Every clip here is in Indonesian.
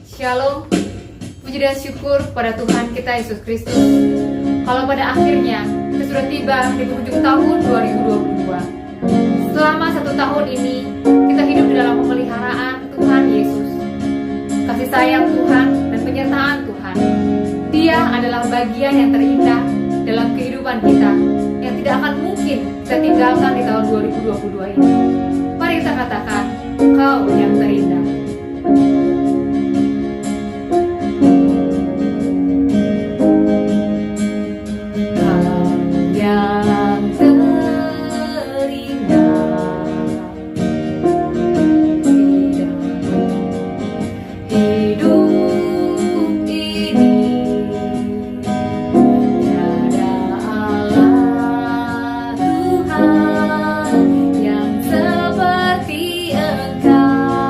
Shalom, puji dan syukur pada Tuhan kita Yesus Kristus. Kalau pada akhirnya kita sudah tiba di penghujung tahun 2022. Selama 1 tahun ini kita hidup di dalam pemeliharaan Tuhan Yesus. Kasih sayang Tuhan dan penyertaan Tuhan, Dia adalah bagian yang terindah dalam kehidupan kita, yang tidak akan mungkin kita tinggalkan di tahun 2022 ini. Mari kita katakan, Kau yang terindah. Yang seperti Engkau.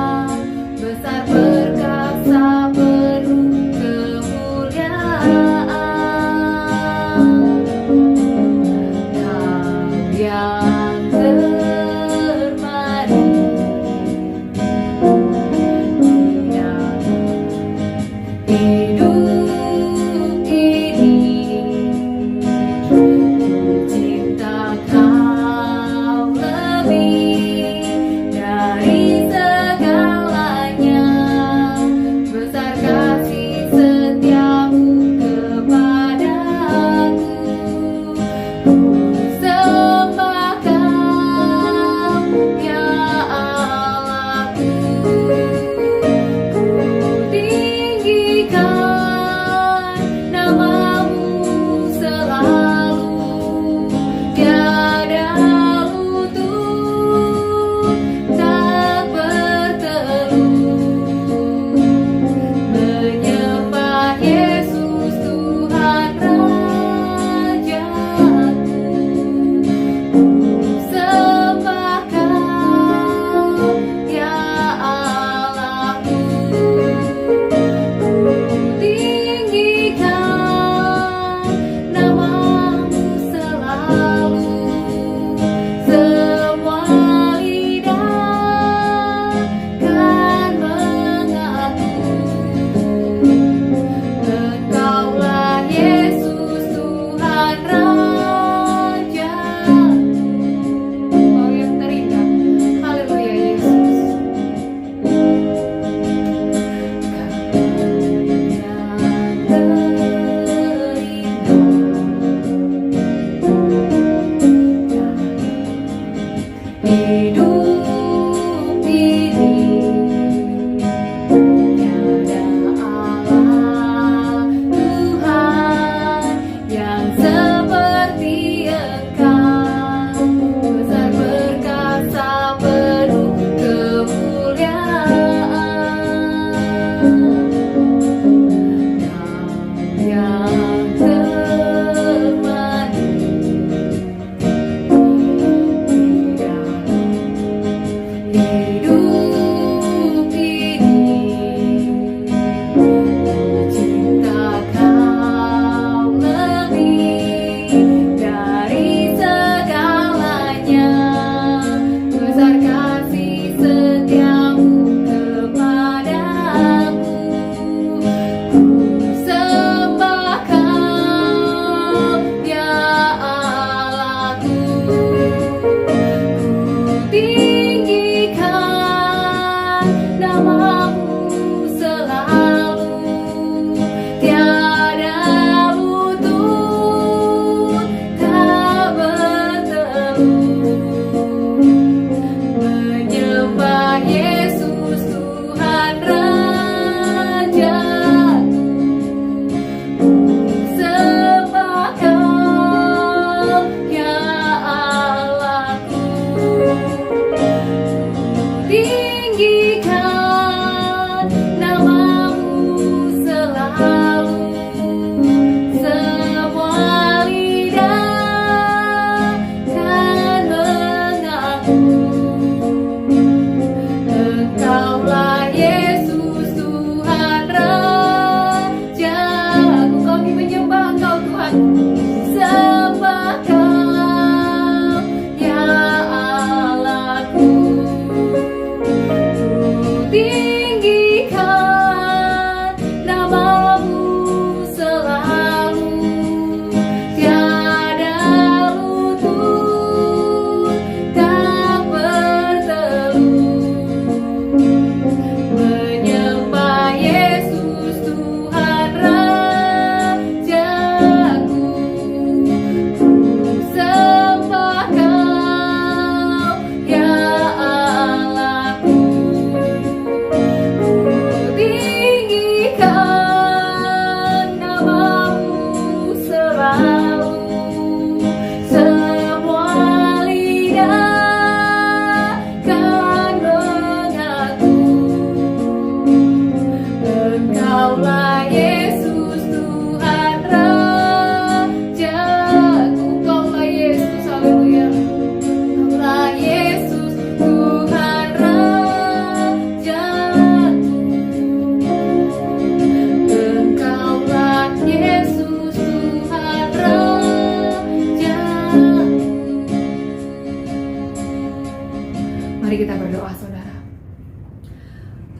Mari kita berdoa, saudara.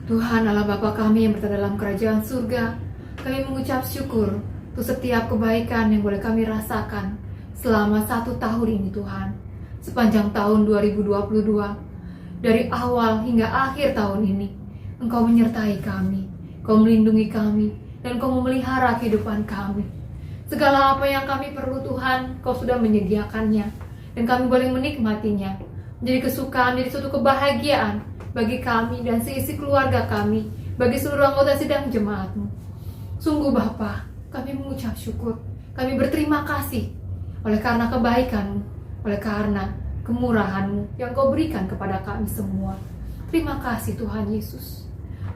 Tuhan Allah Bapa kami yang berada dalam kerajaan surga, kami mengucap syukur untuk setiap kebaikan yang boleh kami rasakan selama 1 tahun ini Tuhan. Sepanjang tahun 2022, dari awal hingga akhir tahun ini, Engkau menyertai kami, Engkau melindungi kami, dan Engkau memelihara kehidupan kami. Segala apa yang kami perlu Tuhan, Engkau sudah menyediakannya, dan kami boleh menikmatinya. Menjadi kesukaan, menjadi suatu kebahagiaan bagi kami dan seisi keluarga kami, bagi seluruh anggota sidang jemaat-Mu. Sungguh Bapa, kami mengucap syukur, kami berterima kasih oleh karena kebaikan-Mu, oleh karena kemurahan-Mu yang Kau berikan kepada kami semua. Terima kasih Tuhan Yesus.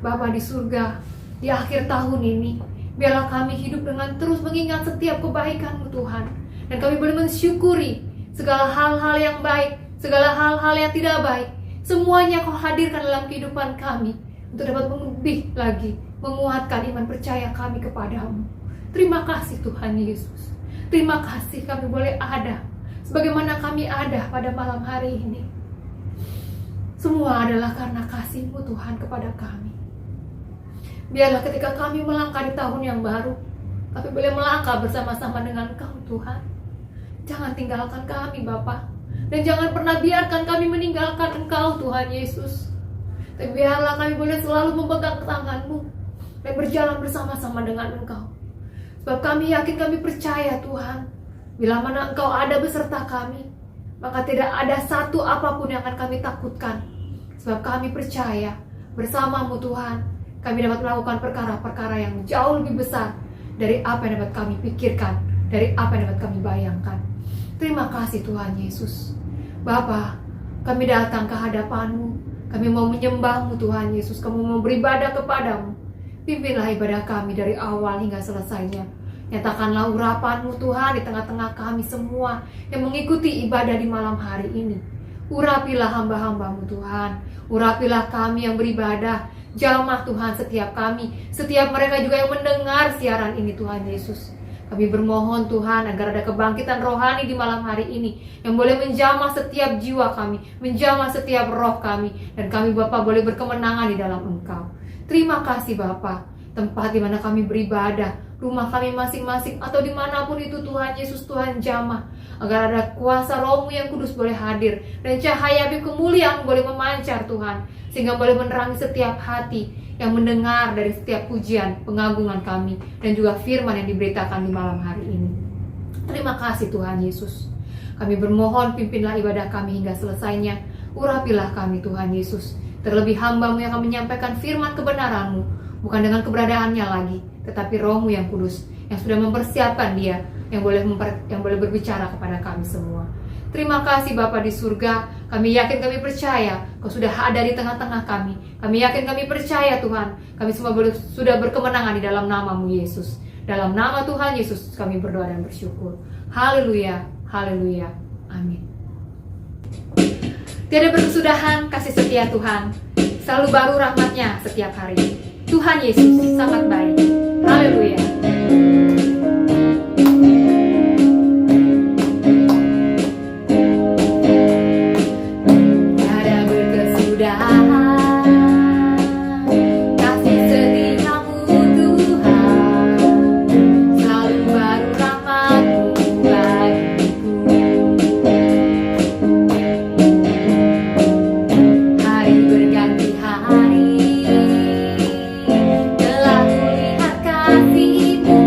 Bapa di surga, di akhir tahun ini, biarlah kami hidup dengan terus mengingat setiap kebaikan-Mu Tuhan, dan kami boleh mensyukuri segala hal-hal yang baik, segala hal-hal yang tidak baik. Semuanya Kau hadirkan dalam kehidupan kami untuk dapat lebih lagi menguatkan iman percaya kami kepadamu. Terima kasih Tuhan Yesus. Terima kasih kami boleh ada sebagaimana kami ada pada malam hari ini. Semua adalah karena kasih-Mu Tuhan kepada kami. Biarlah ketika kami melangkah di tahun yang baru, kami boleh melangkah bersama-sama dengan Engkau Tuhan. Jangan tinggalkan kami Bapa, dan jangan pernah biarkan kami meninggalkan Engkau Tuhan Yesus. Tapi biarlah kami boleh selalu memegang tangan-Mu dan berjalan bersama-sama dengan Engkau. Sebab kami yakin, kami percaya Tuhan, bila mana Engkau ada beserta kami, maka tidak ada satu apapun yang akan kami takutkan. Sebab kami percaya bersama-Mu Tuhan, kami dapat melakukan perkara-perkara yang jauh lebih besar dari apa yang dapat kami pikirkan, dari apa yang dapat kami bayangkan. Terima kasih Tuhan Yesus. Bapa, kami datang ke hadapan-Mu, kami mau menyembah-Mu Tuhan Yesus, kami mau beribadah kepada-Mu. Pimpinlah ibadah kami dari awal hingga selesainya. Nyatakanlah urapan-Mu Tuhan di tengah-tengah kami semua yang mengikuti ibadah di malam hari ini. Urapilah hamba-hamba-Mu Tuhan, urapilah kami yang beribadah. Jamah Tuhan setiap kami, setiap mereka juga yang mendengar siaran ini Tuhan Yesus. Kami bermohon Tuhan agar ada kebangkitan rohani di malam hari ini yang boleh menjamah setiap jiwa kami, menjamah setiap roh kami, dan kami Bapa boleh berkemenangan di dalam Engkau. Terima kasih Bapa, tempat di mana kami beribadah, rumah kami masing-masing atau dimanapun itu Tuhan Yesus, Tuhan jamah, agar ada kuasa Roh-Mu yang kudus boleh hadir, dan cahaya kemuliaan boleh memancar Tuhan, sehingga boleh menerangi setiap hati yang mendengar dari setiap pujian, pengagungan kami, dan juga firman yang diberitakan di malam hari ini. Terima kasih Tuhan Yesus. Kami bermohon pimpinlah ibadah kami hingga selesainya. Urapilah kami Tuhan Yesus. Terlebih hamba-Mu yang akan menyampaikan firman kebenaran-Mu, bukan dengan keberadaannya lagi, tetapi Roh-Mu yang kudus, yang sudah mempersiapkan Dia, yang boleh berbicara kepada kami semua. Terima kasih Bapa di surga. Kami yakin, kami percaya Kau sudah ada di tengah-tengah kami. Kami yakin, kami percaya Tuhan, kami semua sudah berkemenangan di dalam nama-Mu Yesus. Dalam nama Tuhan Yesus kami berdoa dan bersyukur. Haleluya, haleluya, amin. Tiada berkesudahan kasih setia Tuhan, selalu baru rahmat-Nya setiap hari. Tuhan Yesus sangat baik. Haleluya. Telah kulihat kasih-Mu.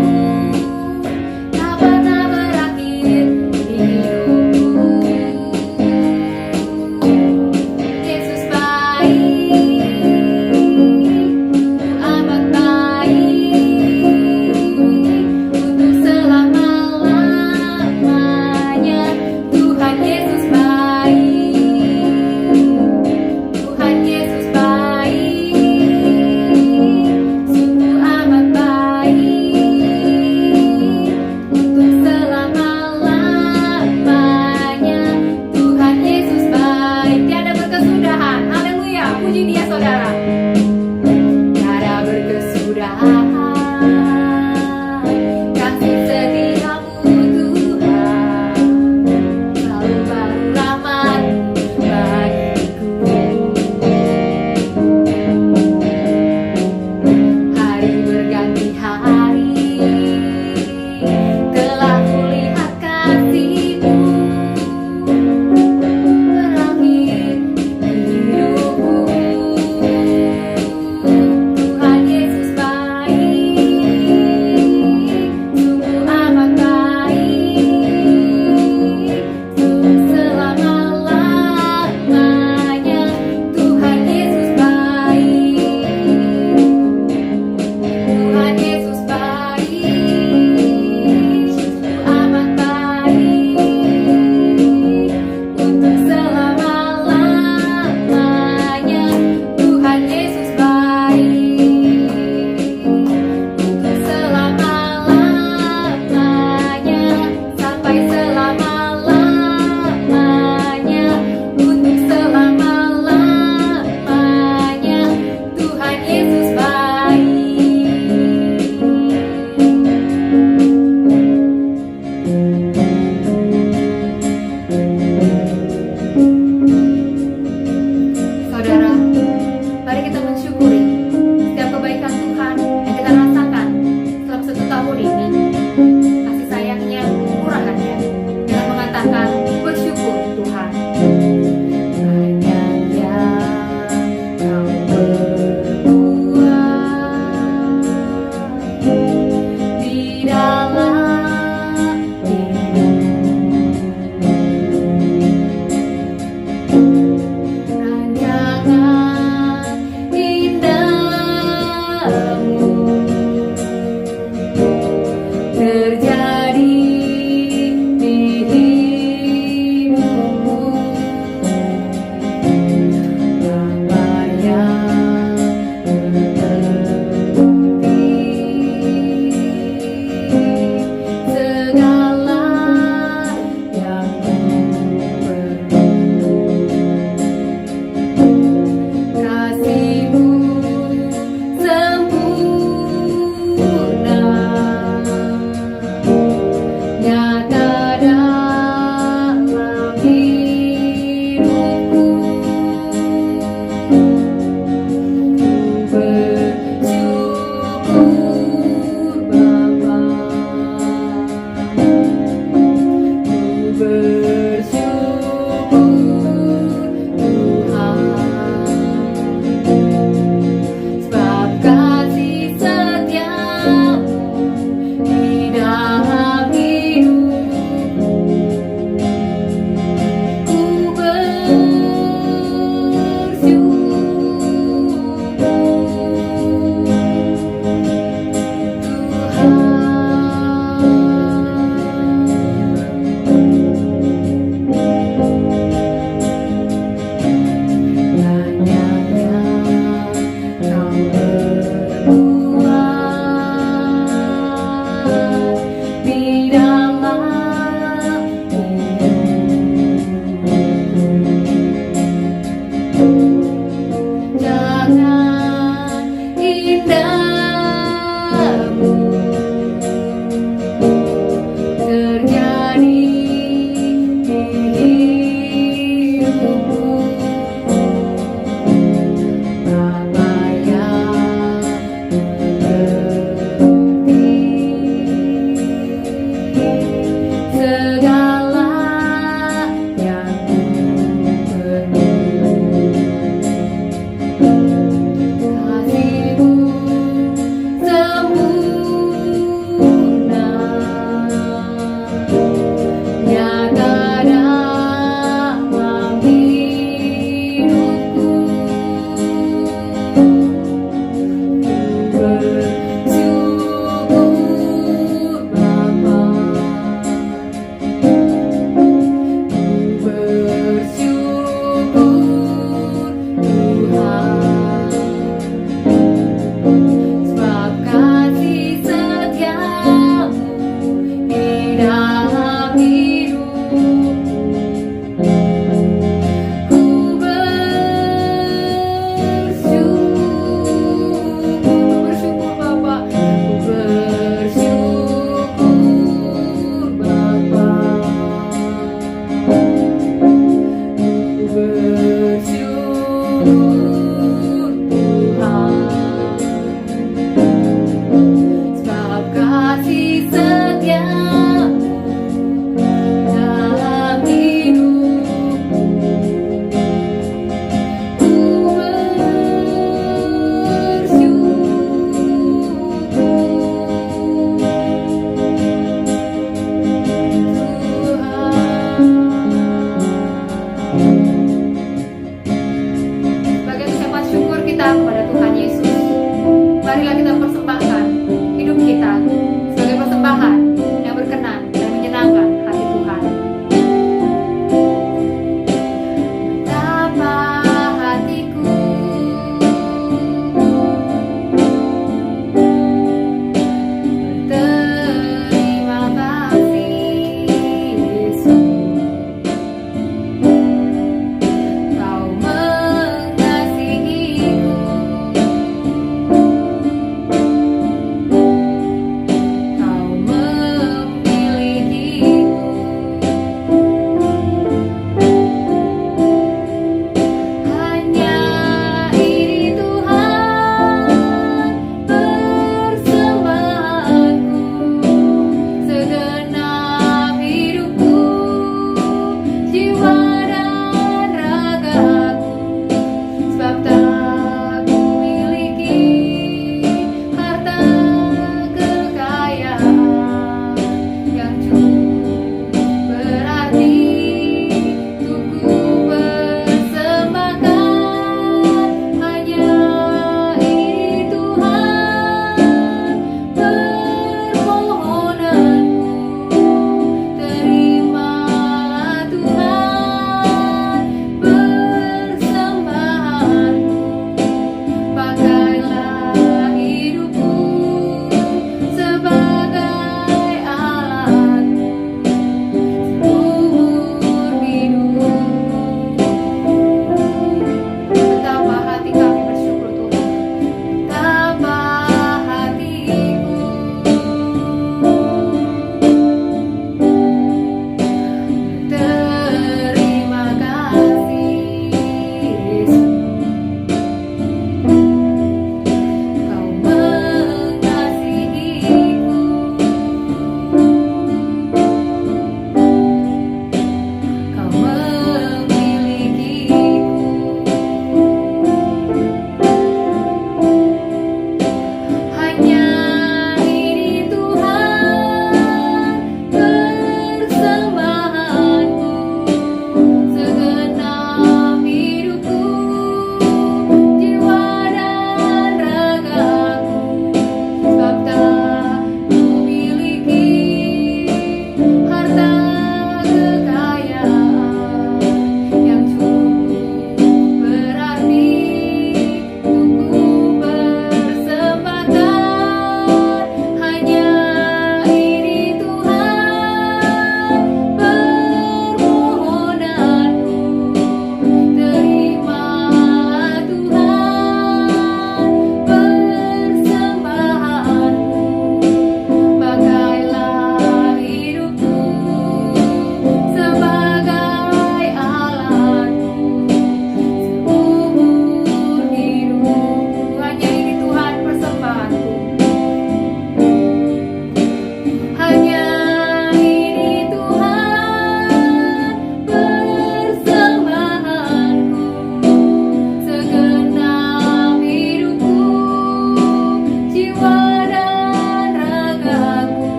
Marilah kita persembahkan hidup kita sebagai persembahan yang berkenan dan menyenangkan hati Tuhan. Betapa hatiku berterima kasih, Yesus. Kau mengasihiku,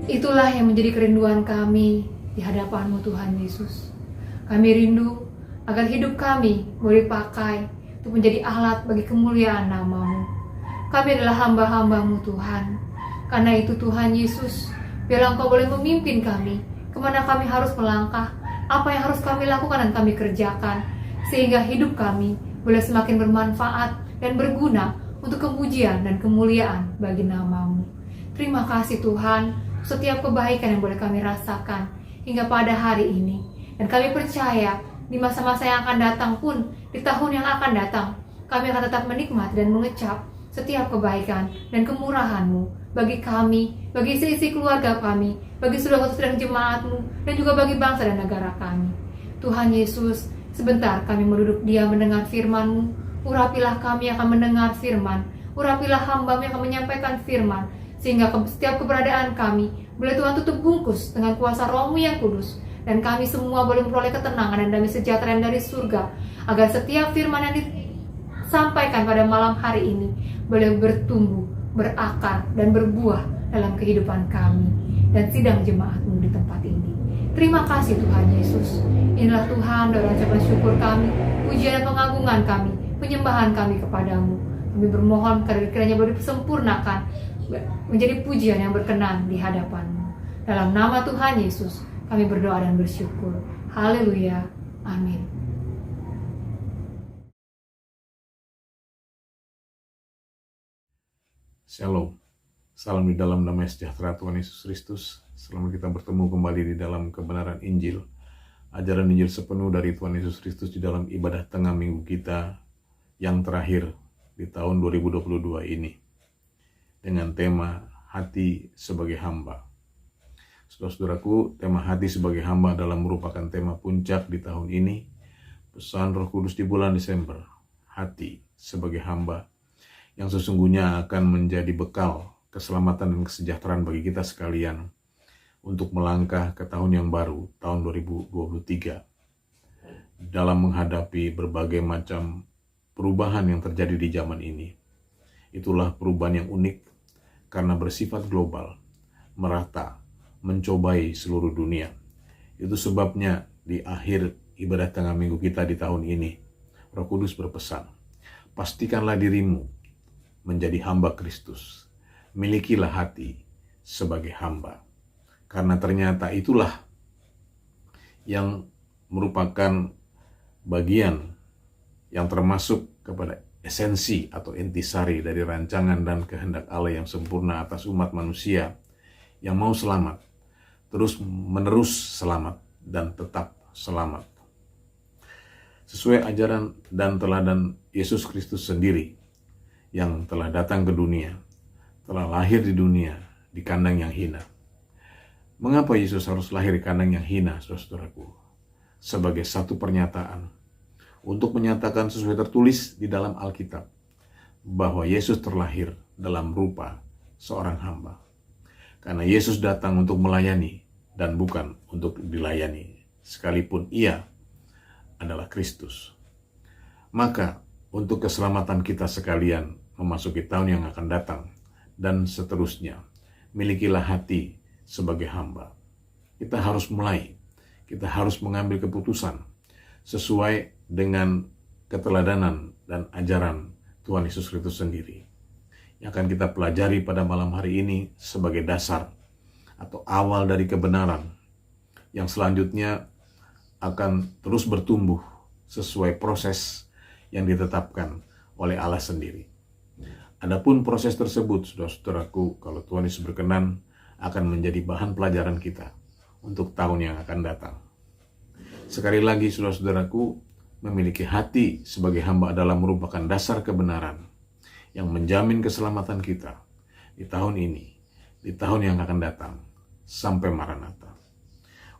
Itulah yang menjadi kerinduan kami di hadapan-Mu Tuhan Yesus. Kami rindu agar hidup kami boleh pakai untuk menjadi alat bagi kemuliaan nama-Mu. Kami adalah hamba-hamba-Mu Tuhan. Karena itu Tuhan Yesus, biarlah Engkau boleh memimpin kami kemana kami harus melangkah, apa yang harus kami lakukan dan kami kerjakan, sehingga hidup kami boleh semakin bermanfaat dan berguna untuk kemujian dan kemuliaan bagi nama-Mu. Terima kasih Tuhan, setiap kebaikan yang boleh kami rasakan hingga pada hari ini. Dan kami percaya di masa-masa yang akan datang pun, di tahun yang akan datang, kami akan tetap menikmati dan mengecap setiap kebaikan dan kemurahan-Mu bagi kami, bagi isi keluarga kami, bagi saudara-saudara jemaat-Mu, dan juga bagi bangsa dan negara kami. Tuhan Yesus, sebentar kami mau duduk diam mendengar firman-Mu. Urapilah kami yang akan mendengar firman, urapilah hamba-Mu yang akan menyampaikan firman, sehingga setiap keberadaan kami boleh Tuhan tutup bungkus dengan kuasa Roh-Mu yang kudus, dan kami semua boleh memperoleh ketenangan dan damai sejahtera dari surga, agar setiap firman yang disampaikan pada malam hari ini boleh bertumbuh, berakar, dan berbuah dalam kehidupan kami dan sidang jemaat-Mu di tempat ini. Terima kasih Tuhan Yesus. Inilah Tuhan doa dan ucapan syukur kami, pujian dan pengagungan kami, penyembahan kami kepadamu. Kami bermohon kiranya boleh disempurnakan menjadi pujian yang berkenan di hadapan-Mu. Dalam nama Tuhan Yesus kami berdoa dan bersyukur. Haleluya. Amin. Shalom. Salam di dalam damai sejahtera Tuhan Yesus Kristus. Selamat kita bertemu kembali di dalam kebenaran Injil. Ajaran Injil sepenuh dari Tuhan Yesus Kristus di dalam ibadah tengah minggu kita yang terakhir di tahun 2022 ini. Dengan tema hati sebagai hamba. Saudara-saudaraku, tema hati sebagai hamba adalah merupakan tema puncak di tahun ini. Pesan Roh Kudus di bulan Desember, hati sebagai hamba, yang sesungguhnya akan menjadi bekal keselamatan dan kesejahteraan bagi kita sekalian untuk melangkah ke tahun yang baru, tahun 2023, dalam menghadapi berbagai macam perubahan yang terjadi di zaman ini. Itulah perubahan yang unik karena bersifat global, merata, mencobai seluruh dunia. Itu sebabnya di akhir ibadah tengah minggu kita di tahun ini, Roh Kudus berpesan, pastikanlah dirimu menjadi hamba Kristus. Milikilah hati sebagai hamba. Karena ternyata itulah yang merupakan bagian yang termasuk kepada esensi atau intisari dari rancangan dan kehendak Allah yang sempurna atas umat manusia yang mau selamat, terus menerus selamat dan tetap selamat. Sesuai ajaran dan teladan Yesus Kristus sendiri yang telah datang ke dunia, telah lahir di dunia di kandang yang hina. Mengapa Yesus harus lahir di kandang yang hina, saudara-saudaraku? Sebagai satu pernyataan, untuk menyatakan sesuai tertulis di dalam Alkitab, bahwa Yesus terlahir dalam rupa seorang hamba. Karena Yesus datang untuk melayani dan bukan untuk dilayani, sekalipun ia adalah Kristus. Maka, untuk keselamatan kita sekalian memasuki tahun yang akan datang, dan seterusnya, milikilah hati sebagai hamba. Kita harus mulai, kita harus mengambil keputusan sesuai dengan keteladanan dan ajaran Tuhan Yesus Kristus sendiri, yang akan kita pelajari pada malam hari ini sebagai dasar atau awal dari kebenaran yang selanjutnya akan terus bertumbuh sesuai proses yang ditetapkan oleh Allah sendiri. Adapun proses tersebut, saudara-saudaraku, kalau Tuhan Yesus berkenan, akan menjadi bahan pelajaran kita untuk tahun yang akan datang. Sekali lagi, saudara-saudaraku, memiliki hati sebagai hamba adalah merupakan dasar kebenaran yang menjamin keselamatan kita di tahun ini, di tahun yang akan datang, sampai Maranatha.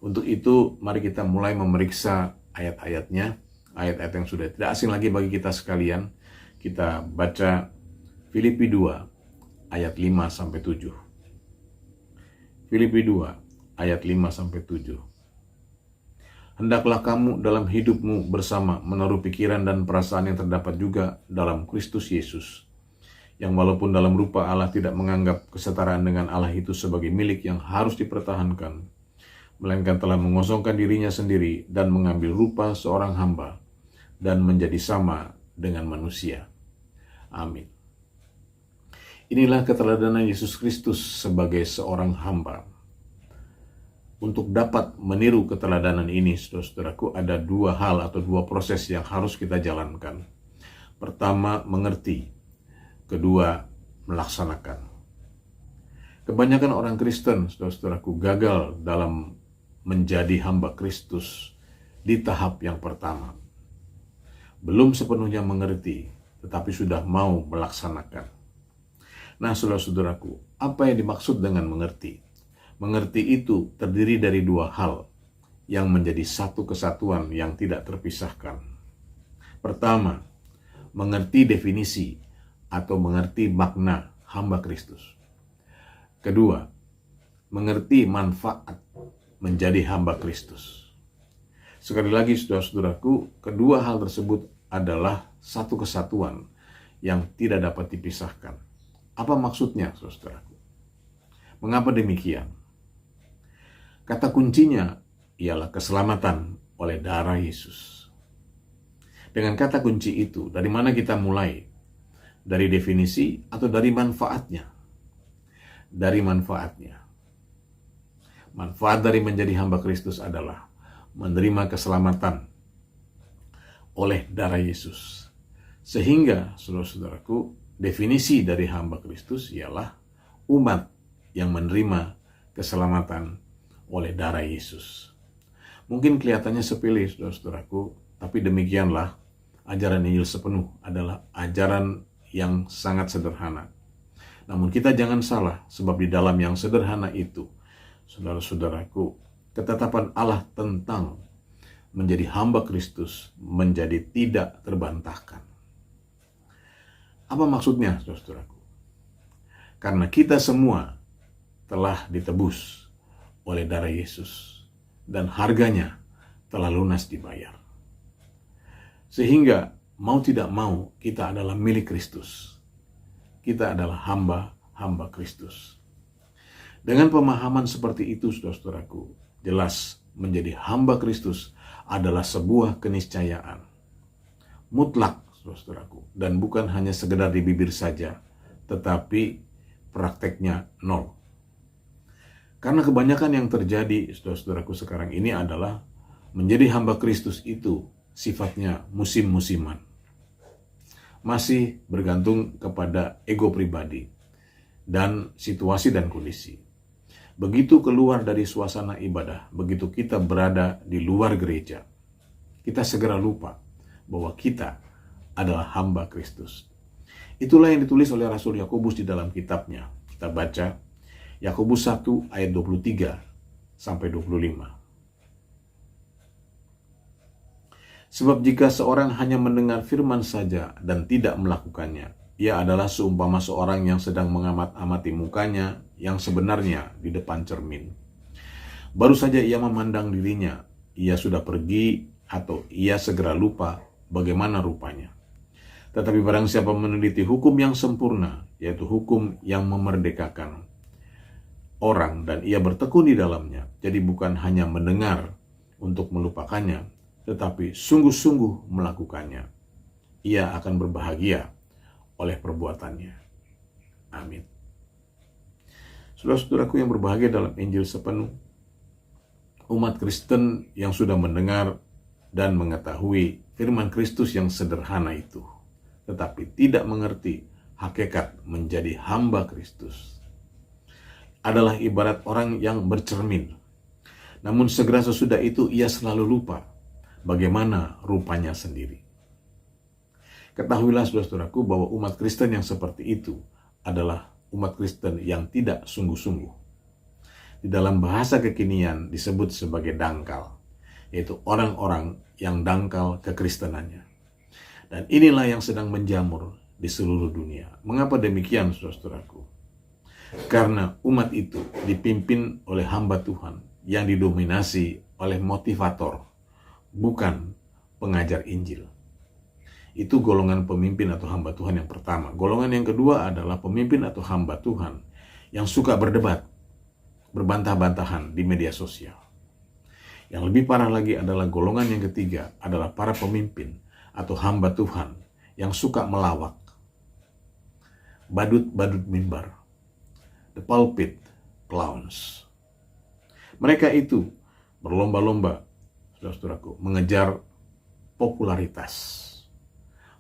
Untuk itu, mari kita mulai memeriksa ayat-ayatnya, ayat-ayat yang sudah tidak asing lagi bagi kita sekalian. Kita baca Filipi 2 ayat 5-7. Filipi 2 ayat 5-7. Hendaklah kamu dalam hidupmu bersama menaruh pikiran dan perasaan yang terdapat juga dalam Kristus Yesus, yang walaupun dalam rupa Allah tidak menganggap kesetaraan dengan Allah itu sebagai milik yang harus dipertahankan, melainkan telah mengosongkan dirinya sendiri dan mengambil rupa seorang hamba dan menjadi sama dengan manusia. Amin. Inilah keteladanan Yesus Kristus sebagai seorang hamba. Untuk dapat meniru keteladanan ini, saudara-saudaraku, ada dua hal atau dua proses yang harus kita jalankan. Pertama, mengerti. Kedua, melaksanakan. Kebanyakan orang Kristen, saudara-saudaraku, gagal dalam menjadi hamba Kristus di tahap yang pertama. Belum sepenuhnya mengerti, tetapi sudah mau melaksanakan. Nah, saudara-saudaraku, apa yang dimaksud dengan mengerti? Mengerti itu terdiri dari dua hal yang menjadi satu kesatuan yang tidak terpisahkan. Pertama, mengerti definisi atau mengerti makna hamba Kristus. Kedua, mengerti manfaat menjadi hamba Kristus. Sekali lagi, saudara-saudaraku, kedua hal tersebut adalah satu kesatuan yang tidak dapat dipisahkan. Apa maksudnya, saudaraku? Mengapa demikian? Kata kuncinya ialah keselamatan oleh darah Yesus. Dengan kata kunci itu, dari mana kita mulai? Dari definisi atau dari manfaatnya? Dari manfaatnya. Manfaat dari menjadi hamba Kristus adalah menerima keselamatan oleh darah Yesus. Sehingga, saudara-saudaraku, definisi dari hamba Kristus ialah umat yang menerima keselamatan oleh darah Yesus. Mungkin kelihatannya sepele, saudara-saudaraku, tapi demikianlah ajaran Injil sepenuh adalah ajaran yang sangat sederhana. Namun kita jangan salah, sebab di dalam yang sederhana itu, saudara-saudaraku, ketetapan Allah tentang menjadi hamba Kristus menjadi tidak terbantahkan. Apa maksudnya, saudara-saudaraku? Karena kita semua telah ditebus oleh darah Yesus dan harganya telah lunas dibayar. Sehingga mau tidak mau kita adalah milik Kristus. Kita adalah hamba Kristus. Dengan pemahaman seperti itu, saudara-saudaraku, jelas menjadi hamba Kristus adalah sebuah keniscayaan mutlak, saudara-saudaraku, dan bukan hanya sekedar di bibir saja, tetapi prakteknya nol. Karena kebanyakan yang terjadi, saudara-saudaraku, sekarang ini adalah menjadi hamba Kristus itu sifatnya musim-musiman. Masih bergantung kepada ego pribadi dan situasi dan kondisi. Begitu keluar dari suasana ibadah, begitu kita berada di luar gereja, kita segera lupa bahwa kita adalah hamba Kristus. Itulah yang ditulis oleh Rasul Yakobus di dalam kitabnya. Kita baca Yakobus 1 ayat 23 sampai 25. Sebab jika seorang hanya mendengar firman saja dan tidak melakukannya, ia adalah seumpama seorang yang sedang mengamat-amati mukanya yang sebenarnya di depan cermin. Baru saja ia memandang dirinya, ia sudah pergi atau ia segera lupa bagaimana rupanya. Tetapi barang siapa meneliti hukum yang sempurna, yaitu hukum yang memerdekakan orang dan ia bertekun di dalamnya, jadi bukan hanya mendengar untuk melupakannya, tetapi sungguh-sungguh melakukannya, ia akan berbahagia oleh perbuatannya. Amin. Saudara-saudaraku yang berbahagia dalam Injil sepenuh, umat Kristen yang sudah mendengar dan mengetahui firman Kristus yang sederhana itu, tetapi tidak mengerti hakikat menjadi hamba Kristus, adalah ibarat orang yang bercermin. Namun segera sesudah itu ia selalu lupa bagaimana rupanya sendiri. Ketahuilah, saudara-saudaraku, bahwa umat Kristen yang seperti itu adalah umat Kristen yang tidak sungguh-sungguh. Di dalam bahasa kekinian disebut sebagai dangkal, yaitu orang-orang yang dangkal kekristenannya. Dan inilah yang sedang menjamur di seluruh dunia. Mengapa demikian, saudara-saudaraku? Karena umat itu dipimpin oleh hamba Tuhan yang didominasi oleh motivator, bukan pengajar Injil. Itu golongan pemimpin atau hamba Tuhan yang pertama. Golongan yang kedua adalah pemimpin atau hamba Tuhan yang suka berdebat, berbantah-bantahan di media sosial. Yang lebih parah lagi adalah golongan yang ketiga adalah para pemimpin atau hamba Tuhan yang suka melawak. Badut-badut mimbar, the pulpit clowns. Mereka itu berlomba-lomba, saudara-saudaraku, mengejar popularitas.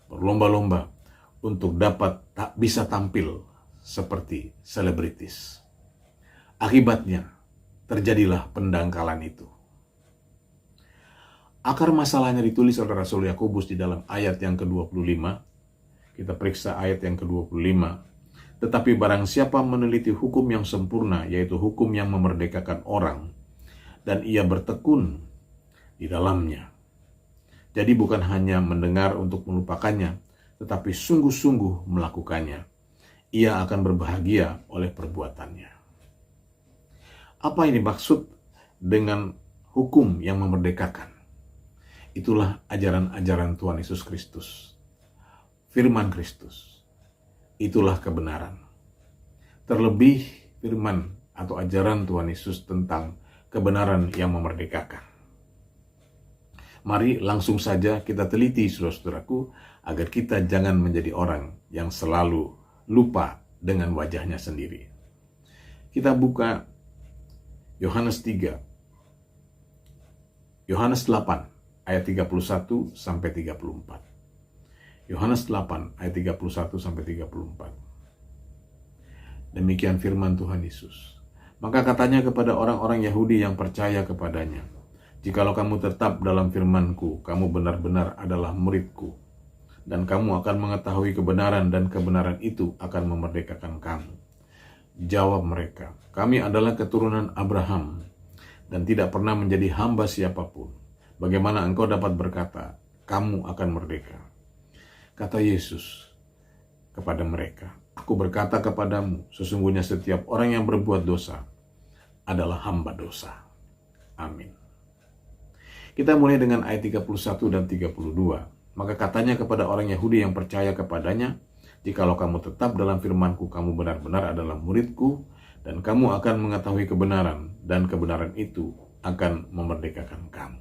Berlomba-lomba untuk dapat bisa tampil seperti selebritis. Akibatnya, terjadilah pendangkalan itu. Akar masalahnya ditulis oleh Rasul Yakobus di dalam ayat yang ke-25. Kita periksa ayat yang ke-25. Tetapi barang siapa meneliti hukum yang sempurna, yaitu hukum yang memerdekakan orang, dan ia bertekun di dalamnya. Jadi bukan hanya mendengar untuk melupakannya, tetapi sungguh-sungguh melakukannya. Ia akan berbahagia oleh perbuatannya. Apa yang dimaksud dengan hukum yang memerdekakan? Itulah ajaran-ajaran Tuhan Yesus Kristus. Firman Kristus. Itulah kebenaran. Terlebih firman atau ajaran Tuhan Yesus tentang kebenaran yang memerdekakan. Mari langsung saja kita teliti, saudara-saudaraku, agar kita jangan menjadi orang yang selalu lupa dengan wajahnya sendiri. Kita buka Yohanes 8 ayat 31 sampai 34. Yohanes 8 ayat 31 sampai 34. Demikian firman Tuhan Yesus. Maka katanya kepada orang-orang Yahudi yang percaya kepadanya, jikalau kamu tetap dalam firman-Ku, kamu benar-benar adalah murid-Ku, dan kamu akan mengetahui kebenaran, dan kebenaran itu akan memerdekakan kamu. Jawab mereka, kami adalah keturunan Abraham, dan tidak pernah menjadi hamba siapapun. Bagaimana engkau dapat berkata, kamu akan merdeka? Kata Yesus kepada mereka, aku berkata kepadamu, sesungguhnya setiap orang yang berbuat dosa adalah hamba dosa. Amin. Kita mulai dengan ayat 31 dan 32. Maka katanya kepada orang Yahudi yang percaya kepadanya, jikalau kamu tetap dalam firman-Ku, kamu benar-benar adalah murid-Ku, dan kamu akan mengetahui kebenaran, dan kebenaran itu akan memerdekakan kamu.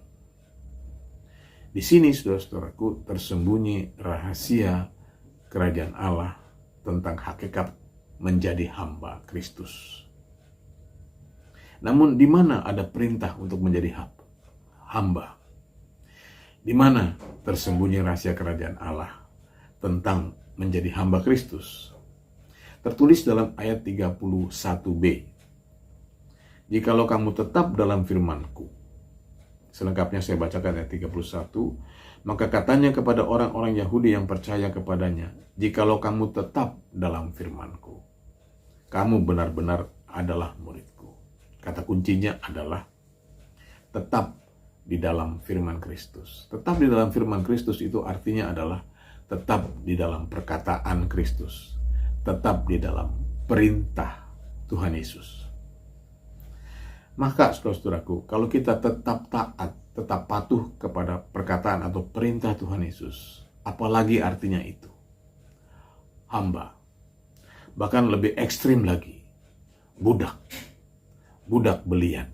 Di sini, saudara-saudaraku, tersembunyi rahasia kerajaan Allah tentang hakikat menjadi hamba Kristus. Namun, di mana ada perintah untuk menjadi hamba? Di mana tersembunyi rahasia kerajaan Allah tentang menjadi hamba Kristus? Tertulis dalam ayat 31b. Jikalau kamu tetap dalam firman-Ku. Selengkapnya saya bacakan ayat 31. Maka katanya kepada orang-orang Yahudi yang percaya kepadanya, jikalau kamu tetap dalam firman-Ku, kamu benar-benar adalah murid-Ku. Kata kuncinya adalah tetap di dalam firman Kristus. Tetap di dalam firman Kristus itu artinya adalah tetap di dalam perkataan Kristus. Tetap di dalam perintah Tuhan Yesus. Maka saudara-saudaraku, kalau kita tetap taat, tetap patuh kepada perkataan atau perintah Tuhan Yesus, apalagi artinya itu? Hamba. Bahkan lebih ekstrim lagi, budak. Budak belian.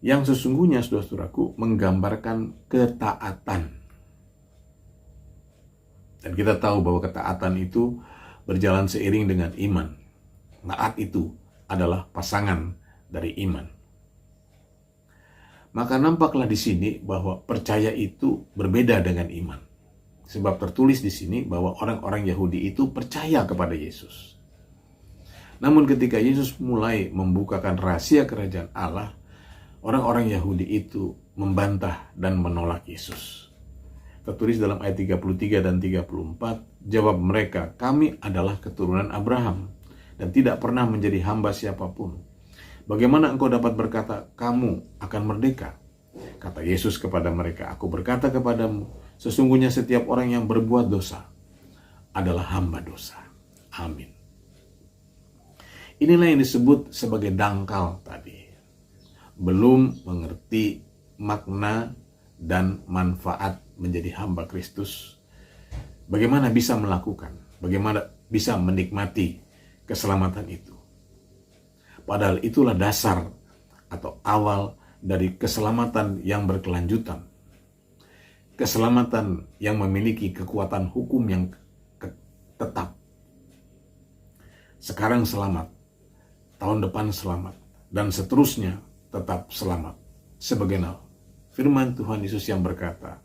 Yang sesungguhnya, saudara-saudaraku, menggambarkan ketaatan. Dan kita tahu bahwa ketaatan itu berjalan seiring dengan iman. Taat itu adalah pasangan dari iman. Maka nampaklah di sini bahwa percaya itu berbeda dengan iman. Sebab tertulis di sini bahwa orang-orang Yahudi itu percaya kepada Yesus. Namun ketika Yesus mulai membukakan rahasia kerajaan Allah, orang-orang Yahudi itu membantah dan menolak Yesus. Tertulis dalam ayat 33 dan 34, jawab mereka, kami adalah keturunan Abraham dan tidak pernah menjadi hamba siapapun. Bagaimana engkau dapat berkata, kamu akan merdeka? Kata Yesus kepada mereka, aku berkata kepadamu, sesungguhnya setiap orang yang berbuat dosa adalah hamba dosa. Amin. Inilah yang disebut sebagai dangkal tadi. Belum mengerti makna dan manfaat menjadi hamba Kristus. Bagaimana bisa melakukan? Bagaimana bisa menikmati keselamatan itu? Padahal itulah dasar atau awal dari keselamatan yang berkelanjutan. Keselamatan yang memiliki kekuatan hukum yang tetap. Sekarang selamat, tahun depan selamat, dan seterusnya tetap selamat. Sebagaimana firman Tuhan Yesus yang berkata,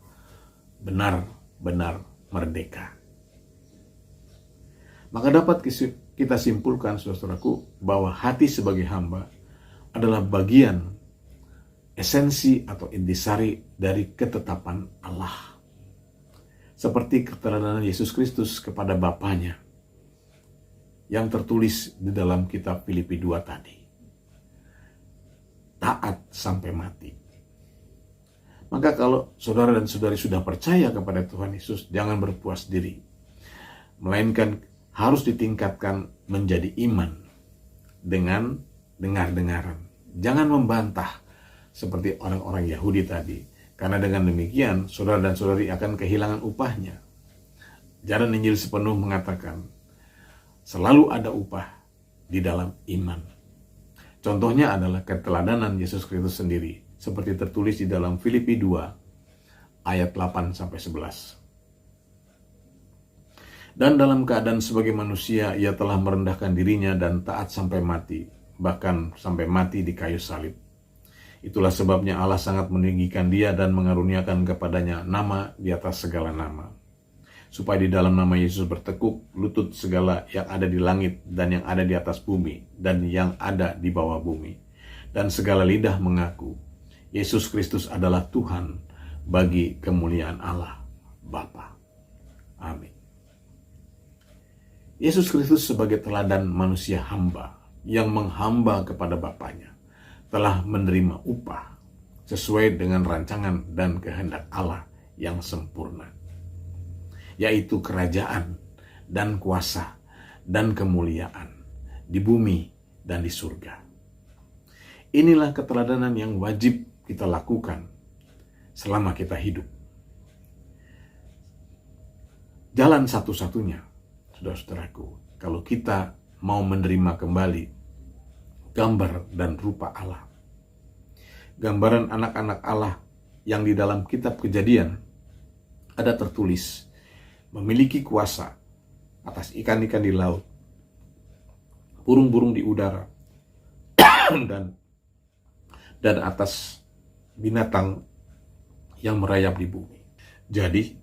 benar-benar merdeka. Maka dapat kita simpulkan, saudaraku, bahwa hati sebagai hamba adalah bagian esensi atau intisari dari ketetapan Allah. Seperti keteladanan Yesus Kristus kepada Bapanya yang tertulis di dalam kitab Filipi 2 tadi. Taat sampai mati. Maka kalau saudara dan saudari sudah percaya kepada Tuhan Yesus, jangan berpuas diri. Melainkan harus ditingkatkan menjadi iman dengan dengar-dengaran. Jangan membantah seperti orang-orang Yahudi tadi. Karena dengan demikian, saudara dan saudari akan kehilangan upahnya. Ajaran Injil sepenuh mengatakan, selalu ada upah di dalam iman. Contohnya adalah keteladanan Yesus Kristus sendiri, seperti tertulis di dalam Filipi 2, ayat 8-11. Dan dalam keadaan sebagai manusia, ia telah merendahkan dirinya dan taat sampai mati, bahkan sampai mati di kayu salib. Itulah sebabnya Allah sangat meninggikan dia dan mengaruniakan kepadanya nama di atas segala nama. Supaya di dalam nama Yesus bertekuk lutut segala yang ada di langit dan yang ada di atas bumi dan yang ada di bawah bumi. Dan segala lidah mengaku, Yesus Kristus adalah Tuhan bagi kemuliaan Allah Bapa. Amin. Yesus Kristus sebagai teladan manusia hamba yang menghamba kepada Bapanya telah menerima upah sesuai dengan rancangan dan kehendak Allah yang sempurna, yaitu kerajaan dan kuasa dan kemuliaan di bumi dan di surga. Inilah keteladanan yang wajib kita lakukan selama kita hidup. Jalan satu-satunya, saudara-saudaraku, kalau kita mau menerima kembali gambar dan rupa Allah. Gambaran anak-anak Allah yang di dalam kitab Kejadian ada tertulis memiliki kuasa atas ikan-ikan di laut, burung-burung di udara, dan atas binatang yang merayap di bumi. Jadi,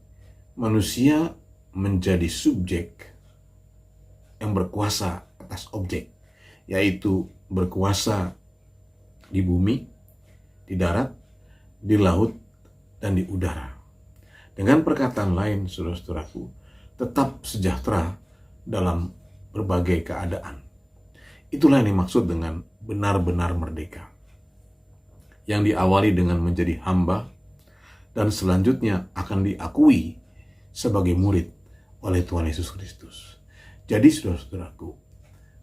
manusia menjadi subjek yang berkuasa atas objek, yaitu berkuasa di bumi, di darat, di laut, dan di udara. Dengan perkataan lain, saudara-saudaraku, tetap sejahtera dalam berbagai keadaan. Itulah yang dimaksud dengan benar-benar merdeka. Yang diawali dengan menjadi hamba, dan selanjutnya akan diakui sebagai murid oleh Tuhan Yesus Kristus. Jadi, saudara-saudaraku,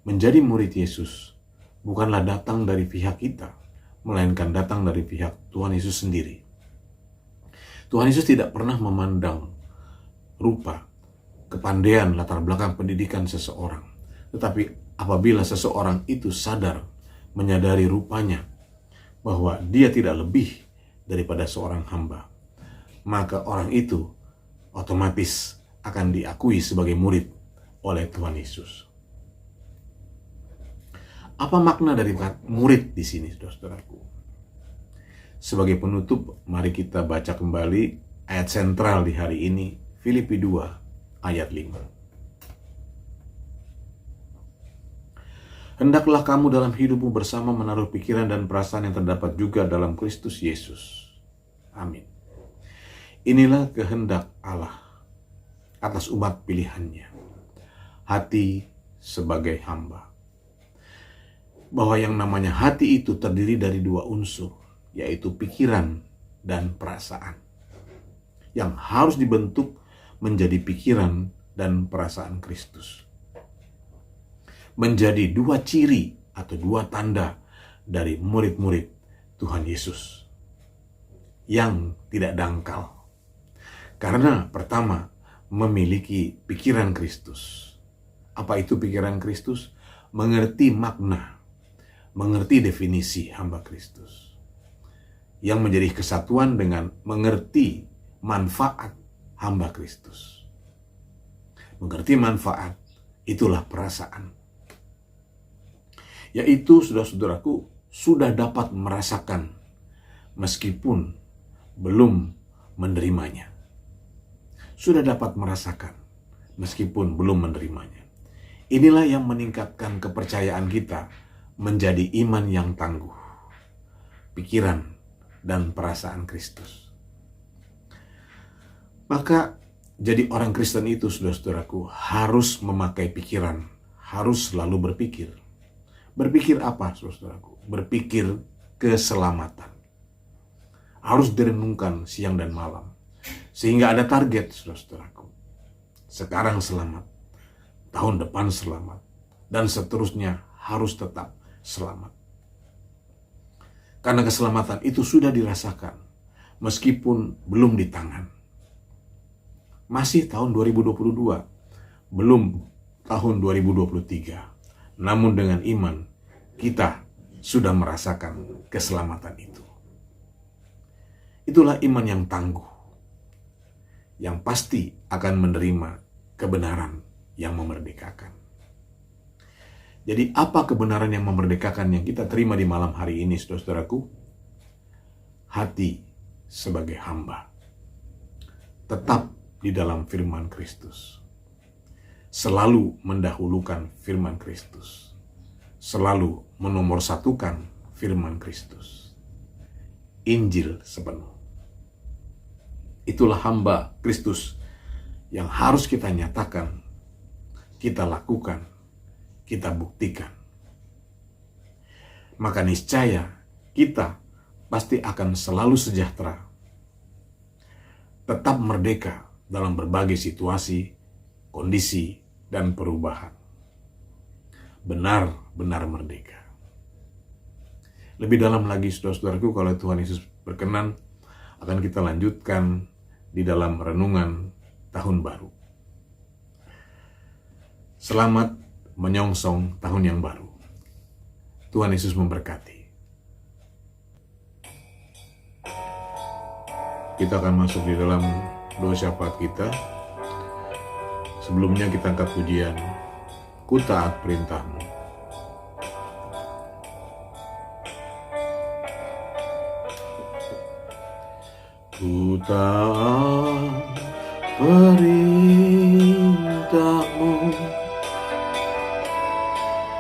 menjadi murid Yesus bukanlah datang dari pihak kita, melainkan datang dari pihak Tuhan Yesus sendiri. Tuhan Yesus tidak pernah memandang rupa, kepandaian, latar belakang pendidikan seseorang. Tetapi apabila seseorang itu sadar, menyadari rupanya, bahwa dia tidak lebih daripada seorang hamba, maka orang itu otomatis akan diakui sebagai murid oleh Tuhan Yesus. Apa makna dari murid di sini, saudara-saudaraku? Sebagai penutup, mari kita baca kembali ayat sentral di hari ini, Filipi 2 ayat 5. Hendaklah kamu dalam hidupmu bersama menaruh pikiran dan perasaan yang terdapat juga dalam Kristus Yesus. Amin. Inilah kehendak Allah atas umat pilihannya, hati sebagai hamba. Bahwa yang namanya hati itu terdiri dari dua unsur, yaitu pikiran dan perasaan, yang harus dibentuk menjadi pikiran dan perasaan Kristus. Menjadi dua ciri atau dua tanda dari murid-murid Tuhan Yesus yang tidak dangkal. Karena pertama, memiliki pikiran Kristus. Apa itu pikiran Kristus? Mengerti makna, mengerti definisi hamba Kristus, yang menjadi kesatuan dengan mengerti manfaat hamba Kristus. Mengerti manfaat, itulah perasaan. Yaitu, saudara-saudaraku, sudah dapat merasakan meskipun belum menerimanya. Sudah dapat merasakan meskipun belum menerimanya. Inilah yang meningkatkan kepercayaan kita menjadi iman yang tangguh, pikiran dan perasaan Kristus. Maka jadi orang Kristen itu, saudara-saudaraku, harus memakai pikiran, harus selalu berpikir. Berpikir apa, saudara-saudaraku? Berpikir keselamatan. Harus direnungkan siang dan malam, sehingga ada target, saudara-saudaraku. Sekarang selamat, tahun depan selamat, dan seterusnya harus tetap selamat. Karena keselamatan itu sudah dirasakan, meskipun belum di tangan. Masih tahun 2022, belum tahun 2023. Namun dengan iman, kita sudah merasakan keselamatan itu. Itulah iman yang tangguh, yang pasti akan menerima kebenaran yang memerdekakan. Jadi apa kebenaran yang memerdekakan yang kita terima di malam hari ini, saudara-saudaraku? Hati sebagai hamba. Tetap di dalam firman Kristus. Selalu mendahulukan firman Kristus. Selalu menomorsatukan firman Kristus. Injil sepenuh. Itulah hamba Kristus yang harus kita nyatakan, kita lakukan, kita buktikan. Maka niscaya kita pasti akan selalu sejahtera, tetap merdeka dalam berbagai situasi, kondisi, dan perubahan. Benar-benar merdeka. Lebih dalam lagi, saudara-saudaraku, kalau Tuhan Yesus berkenan, akan kita lanjutkan di dalam renungan tahun baru. Selamat menyongsong tahun yang baru. Tuhan Yesus memberkati. Kita akan masuk di dalam doa syafaat kita. Sebelumnya kita angkat pujian, Ku taat perintah-Mu. Ku taat perintah-Mu,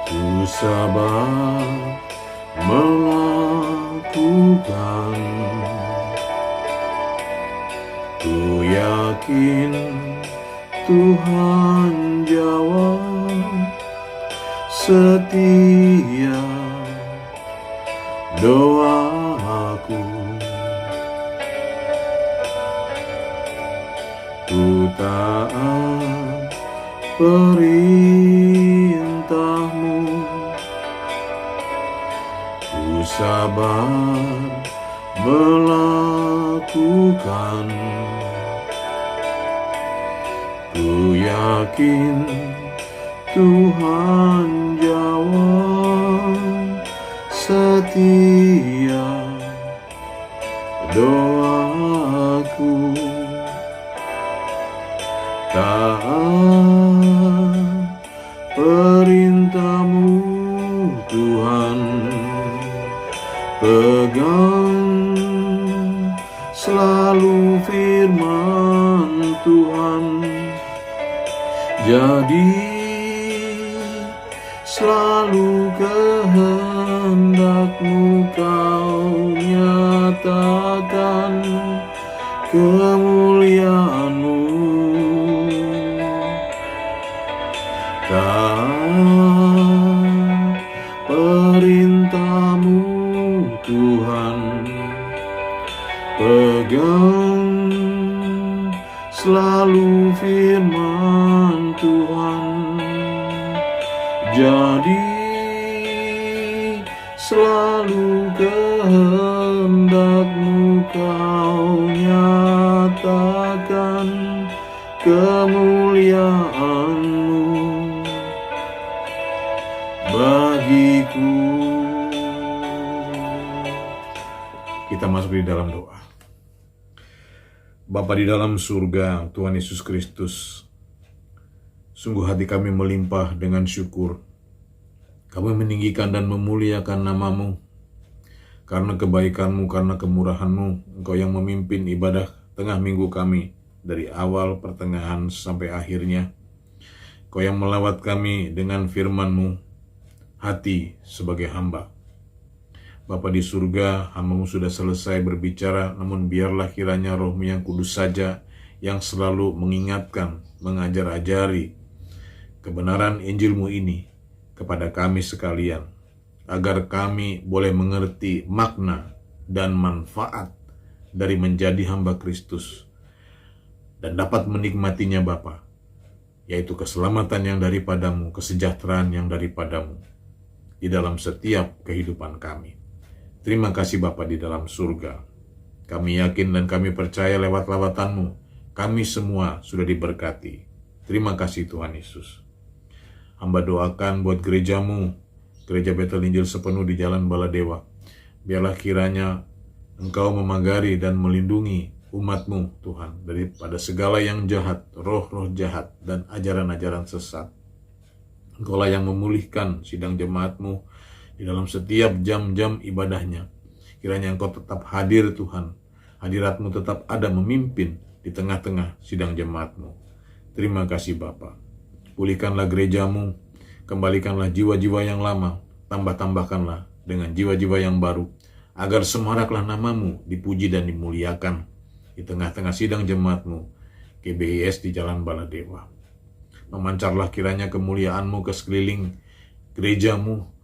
ku sabar melakukan. Ku yakin Tuhan jawab setia doaku. Ku taat perintah-Mu, ku sabar melakukan. Ku yakin Tuhan jawab setia doaku. Taat perintah-Mu Tuhan, pegang selalu firman Tuhan. Jadi selalu kehendak-Mu Kau nyatakan kemuliaan-Mu. Taat perintah-Mu Tuhan, pegang selalu firman Tuhan. Jadi selalu kehendak-Mu Kau nyatakan kemuliaan-Mu bagiku. masuk di dalam doa. Bapa di dalam surga, Tuhan Yesus Kristus, sungguh hati kami melimpah dengan syukur. Kami meninggikan dan memuliakan nama-Mu. Karena kebaikan-Mu, karena kemurahan-Mu, Engkau yang memimpin ibadah tengah minggu kami, dari awal, pertengahan, sampai akhirnya. Engkau yang melawat kami dengan firman-Mu, hati sebagai hamba. Bapa di surga, hamba-Mu sudah selesai berbicara, namun biarlah kiranya Roh-Mu yang kudus saja yang selalu mengingatkan, mengajar-ajari kebenaran Injil-Mu ini kepada kami sekalian, agar kami boleh mengerti makna dan manfaat dari menjadi hamba Kristus dan dapat menikmatinya Bapa, yaitu keselamatan yang daripadamu, kesejahteraan yang daripadamu di dalam setiap kehidupan kami. Terima kasih Bapa di dalam surga. Kami yakin dan kami percaya lewat lawatan-Mu, kami semua sudah diberkati. Terima kasih Tuhan Yesus. Hamba doakan buat gereja-Mu, Gereja Betel Injil Sepenuh di Jalan Baladewa. Biarlah kiranya Engkau memagari dan melindungi umat-Mu Tuhan daripada segala yang jahat, roh-roh jahat, dan ajaran-ajaran sesat. Engkaulah yang memulihkan sidang jemaat-Mu di dalam setiap jam-jam ibadahnya. Kiranya Engkau tetap hadir Tuhan. Hadirat-Mu tetap ada memimpin di tengah-tengah sidang jemaat-Mu. Terima kasih Bapa. Pulihkanlah gereja-Mu, kembalikanlah jiwa-jiwa yang lama, tambah-tambahkanlah dengan jiwa-jiwa yang baru, agar semaraklah nama-Mu dipuji dan dimuliakan di tengah-tengah sidang jemaat-Mu, GBIS di Jalan Baladewa. Memancarlah kiranya kemuliaan-Mu ke sekeliling gereja-Mu,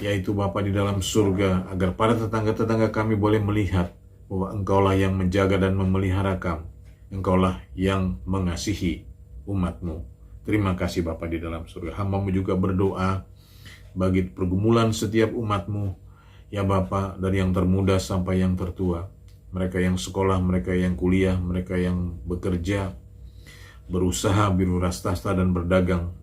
yaitu Bapa di dalam surga, agar para tetangga-tetangga kami boleh melihat bahwa Engkaulah yang menjaga dan memelihara kami. Engkaulah yang mengasihi umat-Mu. Terima kasih Bapa di dalam surga. Hamba-Mu juga berdoa bagi pergumulan setiap umat-Mu, ya Bapa, dari yang termuda sampai yang tertua. Mereka yang sekolah, mereka yang kuliah, mereka yang bekerja, berusaha, berwirausaha dan berdagang.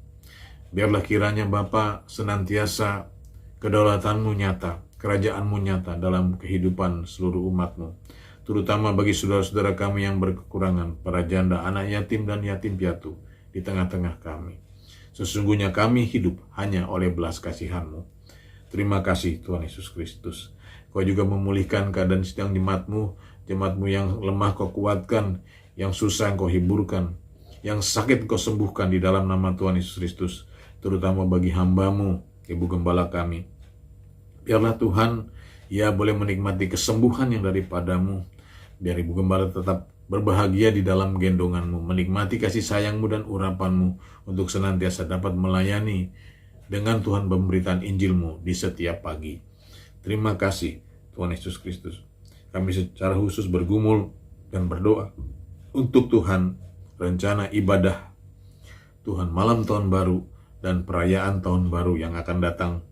Biarlah kiranya Bapa senantiasa kedaulatan-Mu nyata, kerajaan-Mu nyata dalam kehidupan seluruh umat-Mu, terutama bagi saudara-saudara kami yang berkekurangan, para janda, anak yatim, dan yatim piatu di tengah-tengah kami. Sesungguhnya kami hidup hanya oleh belas kasihan-Mu. Terima kasih Tuhan Yesus Kristus. Kau juga memulihkan keadaan sidang jemaat-Mu, jemaat-Mu yang lemah Kau kuatkan, yang susah Kau hiburkan, yang sakit Kau sembuhkan di dalam nama Tuhan Yesus Kristus, terutama bagi hamba-Mu, Ibu Gembala kami. Biarlah Tuhan, ia boleh menikmati kesembuhan yang daripada-Mu. Biar Ibu Gembala tetap berbahagia di dalam gendongan-Mu, menikmati kasih sayang-Mu dan urapan-Mu, untuk senantiasa dapat melayani dengan Tuhan pemberitaan Injil-Mu di setiap pagi. Terima kasih Tuhan Yesus Kristus. Kami secara khusus bergumul dan berdoa untuk Tuhan rencana ibadah Tuhan malam tahun baru dan perayaan tahun baru yang akan datang.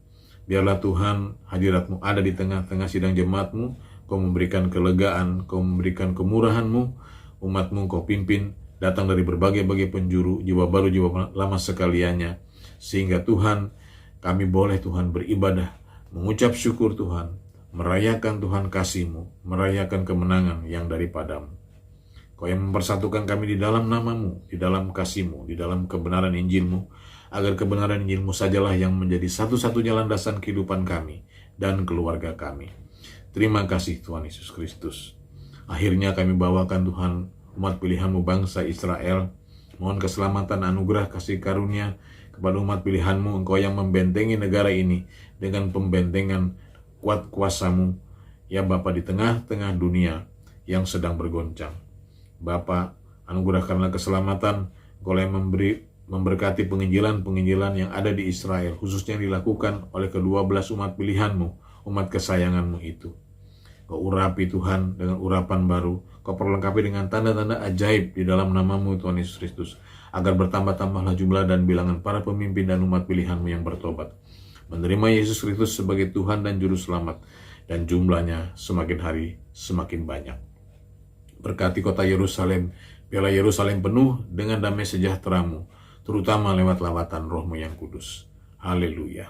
Biarlah Tuhan hadirat-Mu ada di tengah-tengah sidang jemaat-Mu. Kau memberikan kelegaan, Kau memberikan kemurahan-Mu, umat-Mu Kau pimpin datang dari berbagai-bagai penjuru, jiwa baru, jiwa lama sekaliannya. Sehingga Tuhan, kami boleh Tuhan beribadah, mengucap syukur Tuhan, merayakan Tuhan kasih-Mu, merayakan kemenangan yang daripada-Mu. Kau yang mempersatukan kami di dalam nama-Mu, di dalam kasih-Mu, di dalam kebenaran Injil-Mu, agar kebenaran Injil-Mu sajalah yang menjadi satu-satunya landasan kehidupan kami dan keluarga kami. Terima kasih Tuhan Yesus Kristus. Akhirnya kami bawakan Tuhan umat pilihan-Mu bangsa Israel. Mohon keselamatan, anugerah, kasih karunia kepada umat pilihan-Mu, Engkau yang membentengi negara ini dengan pembentengan kuat kuasa-Mu, ya Bapa, di tengah-tengah dunia yang sedang bergoncang. Bapa, anugerahkanlah keselamatan, Engkau yang memberkati penginjilan-penginjilan yang ada di Israel, khususnya yang dilakukan oleh ke-12 umat pilihan-Mu, umat kesayangan-Mu itu. Kau urapi Tuhan dengan urapan baru, Kau perlengkapi dengan tanda-tanda ajaib di dalam nama-Mu Tuhan Yesus Kristus, agar bertambah-tambahlah jumlah dan bilangan para pemimpin dan umat pilihan-Mu yang bertobat, menerima Yesus Kristus sebagai Tuhan dan Juru Selamat, dan jumlahnya semakin hari semakin banyak. Berkati kota Yerusalem, biarlah Yerusalem penuh dengan damai sejahtera-Mu, terutama lewat lawatan Roh-Mu yang kudus. Haleluya.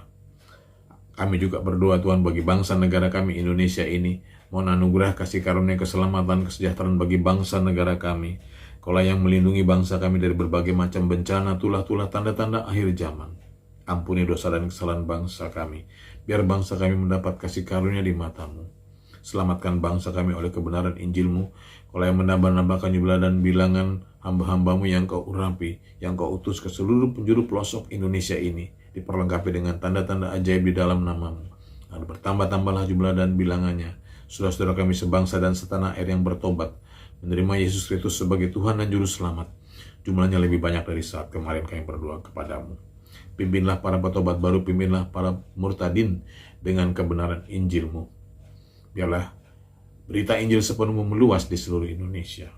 Kami juga berdoa Tuhan bagi bangsa negara kami Indonesia ini. Mohon anugerah kasih karunia keselamatan kesejahteraan bagi bangsa negara kami. Kaulah yang melindungi bangsa kami dari berbagai macam bencana, tulah-tulah tanda-tanda akhir zaman. Ampuni dosa dan kesalahan bangsa kami. Biar bangsa kami mendapat kasih karunia di mata-Mu. Selamatkan bangsa kami oleh kebenaran Injil-Mu. Kaulah yang menambah-nambahkan jumlah dan bilangan hamba-hamba-Mu yang Kau urapi, yang Kau utus ke seluruh penjuru pelosok Indonesia ini, diperlengkapi dengan tanda-tanda ajaib di dalam nama-Mu. Lalu bertambah-tambahlah jumlah dan bilangannya. Saudara-saudara kami sebangsa dan setanah air yang bertobat, menerima Yesus Kristus sebagai Tuhan dan Juru Selamat. Jumlahnya lebih banyak dari saat kemarin kami berdoa kepadamu. Pimpinlah para petobat baru, pimpinlah para murtadin dengan kebenaran Injil-Mu. Biarlah berita Injil sepenuhnya meluas di seluruh Indonesia.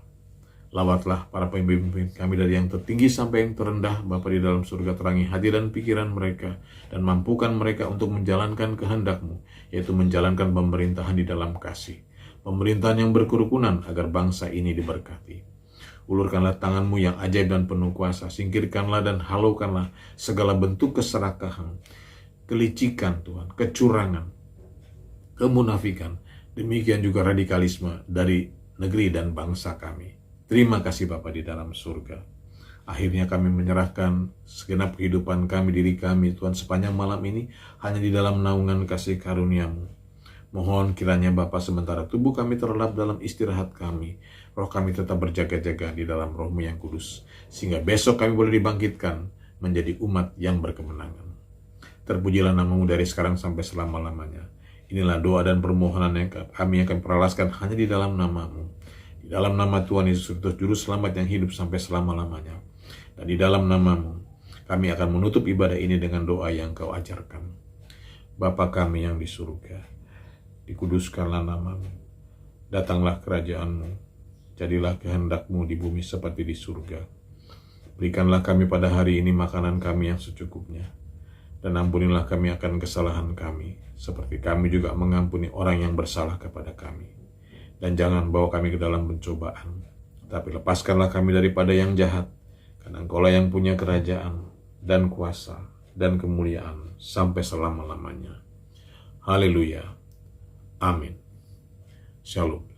Lawatlah para pemimpin kami dari yang tertinggi sampai yang terendah, Bapa di dalam surga, terangi hati dan pikiran mereka, dan mampukan mereka untuk menjalankan kehendak-Mu, yaitu menjalankan pemerintahan di dalam kasih. Pemerintahan yang berkerukunan agar bangsa ini diberkati. Ulurkanlah tangan-Mu yang ajaib dan penuh kuasa, singkirkanlah dan halaukanlah segala bentuk keserakahan, kelicikan Tuhan, kecurangan, kemunafikan, demikian juga radikalisme dari negeri dan bangsa kami. Terima kasih Bapa di dalam surga. Akhirnya kami menyerahkan segenap kehidupan kami, diri kami Tuhan sepanjang malam ini hanya di dalam naungan kasih karunia-Mu. Mohon kiranya Bapa sementara tubuh kami terlelap dalam istirahat kami, roh kami tetap berjaga-jaga di dalam Roh-Mu yang kudus, sehingga besok kami boleh dibangkitkan menjadi umat yang berkemenangan. Terpujilah nama-Mu dari sekarang sampai selama-lamanya. Inilah doa dan permohonan yang kami akan peralaskan hanya di dalam nama-Mu. Di dalam nama Tuhan Yesus Kristus, Juru Selamat yang hidup sampai selama-lamanya. Dan di dalam nama-Mu, kami akan menutup ibadah ini dengan doa yang Kau ajarkan. Bapa kami yang di surga, dikuduskanlah nama-Mu. Datanglah kerajaan-Mu. Jadilah kehendak-Mu di bumi seperti di surga. Berikanlah kami pada hari ini makanan kami yang secukupnya. Dan ampunilah kami akan kesalahan kami, seperti kami juga mengampuni orang yang bersalah kepada kami. Dan jangan bawa kami ke dalam pencobaan, tapi lepaskanlah kami daripada yang jahat, karena Engkaulah yang punya kerajaan, dan kuasa, dan kemuliaan, sampai selama-lamanya. Haleluya. Amin. Shalom.